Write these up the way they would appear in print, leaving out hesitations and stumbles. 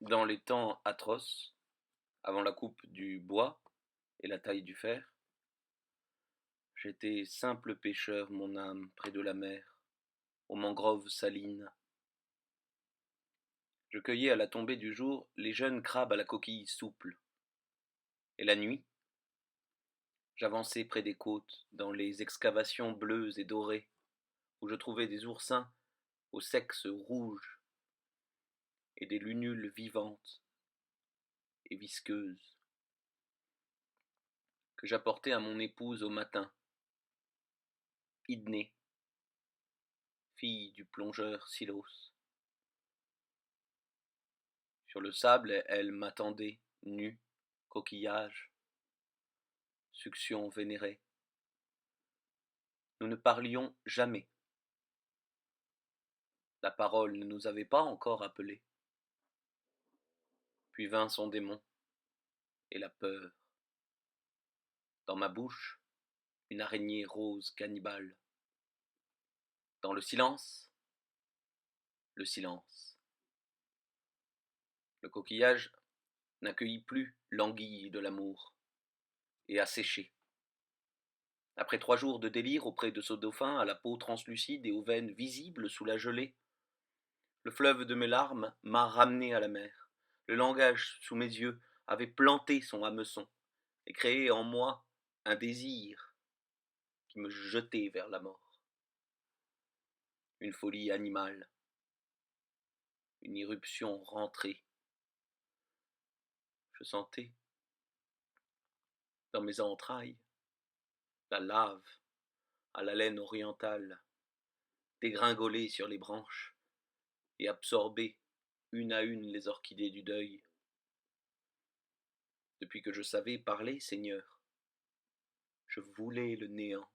Dans les temps atroces, avant la coupe du bois et la taille du fer, j'étais simple pêcheur, mon âme, près de la mer, aux mangroves salines. Je cueillais à la tombée du jour les jeunes crabes à la coquille souple. Et la nuit, j'avançais près des côtes, dans les excavations bleues et dorées, où je trouvais des oursins au sexe rouge et des lunules vivantes et visqueuses, que j'apportais à mon épouse au matin, Idnée, fille du plongeur Silos. Sur le sable, elle m'attendait, nue, coquillage, succion vénérée. Nous ne parlions jamais. La parole ne nous avait pas encore appelés. Puis vint son démon, et la peur. Dans ma bouche, une araignée rose cannibale. Dans le silence, le silence. Le coquillage n'accueillit plus l'anguille de l'amour, et a séché. Après 3 jours de délire auprès de ce dauphin à la peau translucide et aux veines visibles sous la gelée, le fleuve de mes larmes m'a ramené à la mer. Le langage sous mes yeux avait planté son hameçon et créé en moi un désir qui me jetait vers la mort. Une folie animale, une irruption rentrée. Je sentais dans mes entrailles la lave à la laine orientale dégringoler sur les branches et absorber une à une les orchidées du deuil. Depuis que je savais parler, Seigneur, je voulais le néant,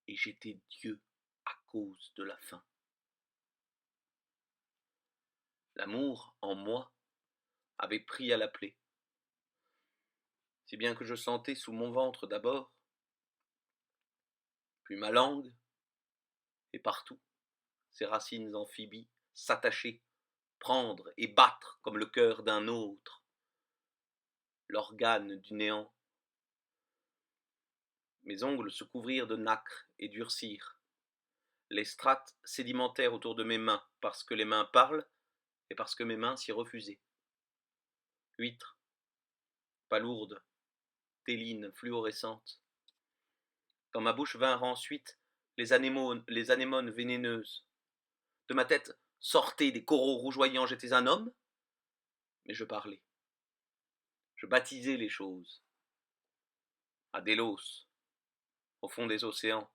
et j'étais Dieu à cause de la faim. L'amour en moi avait pris à la plaie, si bien que je sentais sous mon ventre d'abord, puis ma langue, et partout, ses racines amphibies s'attacher, prendre et battre comme le cœur d'un autre, l'organe du néant. Mes ongles se couvrirent de nacre et durcirent. Les strates sédimentaires autour de mes mains, parce que les mains parlent et parce que mes mains s'y refusaient. Huîtres, palourdes, télines fluorescentes. Dans ma bouche vinrent ensuite les anémones vénéneuses. De ma tête sortaient des coraux rougeoyants. J'étais un homme, mais je parlais. Je baptisais les choses. À Délos, au fond des océans.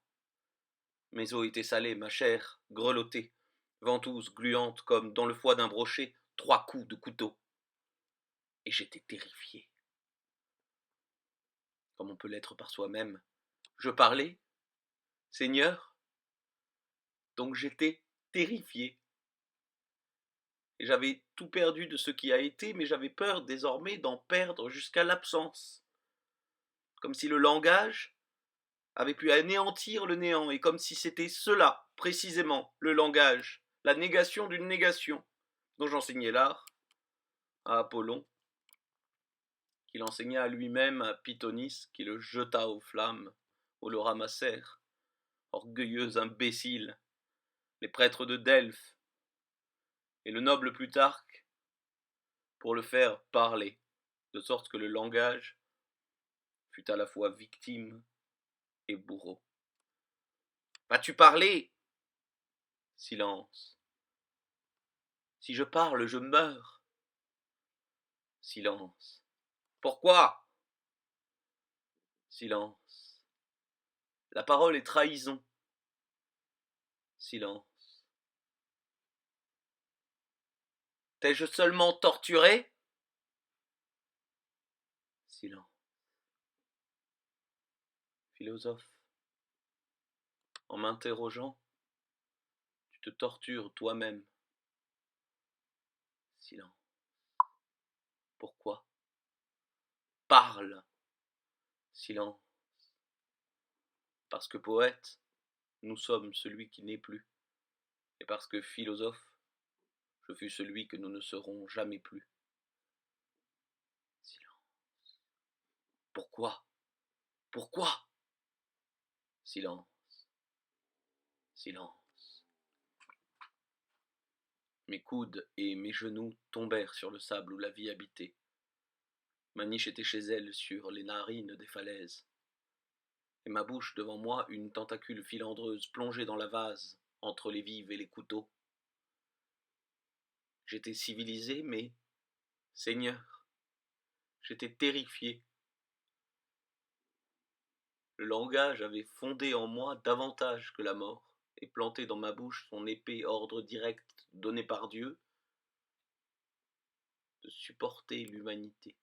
Mes os étaient salés, ma chair grelottée, ventouse gluante comme dans le foie d'un brochet, 3 coups de couteau. Et j'étais terrifié, comme on peut l'être par soi-même. Je parlais, Seigneur, donc j'étais terrifié. Et j'avais tout perdu de ce qui a été, mais j'avais peur désormais d'en perdre jusqu'à l'absence. Comme si le langage avait pu anéantir le néant, et comme si c'était cela, précisément, le langage, la négation d'une négation, dont j'enseignais l'art à Apollon, qu'il enseigna à lui-même à Pythonis, qui le jeta aux flammes, où le ramassèrent, orgueilleux imbécile, les prêtres de Delphes, et le noble Plutarque, pour le faire parler, de sorte que le langage fut à la fois victime et bourreau. Vas-tu parler? Silence. Si je parle, je meurs. Silence. Pourquoi? Silence. La parole est trahison. Silence. T'ai-je seulement torturé? Silence. Philosophe, en m'interrogeant, tu te tortures toi-même. Silence. Pourquoi? Parle. Silence. Parce que poète, nous sommes celui qui n'est plus. Et parce que philosophe, Je fus celui que nous ne serons jamais plus. Silence. Pourquoi? Pourquoi? Silence. Silence. Mes coudes et mes genoux tombèrent sur le sable où la vie habitait. Ma niche était chez elle sur les narines des falaises. Et ma bouche devant moi une tentacule filandreuse plongée dans la vase, entre les vives et les couteaux. J'étais civilisé, mais, Seigneur, j'étais terrifié. Le langage avait fondé en moi davantage que la mort, et planté dans ma bouche son épais ordre direct donné par Dieu de supporter l'humanité.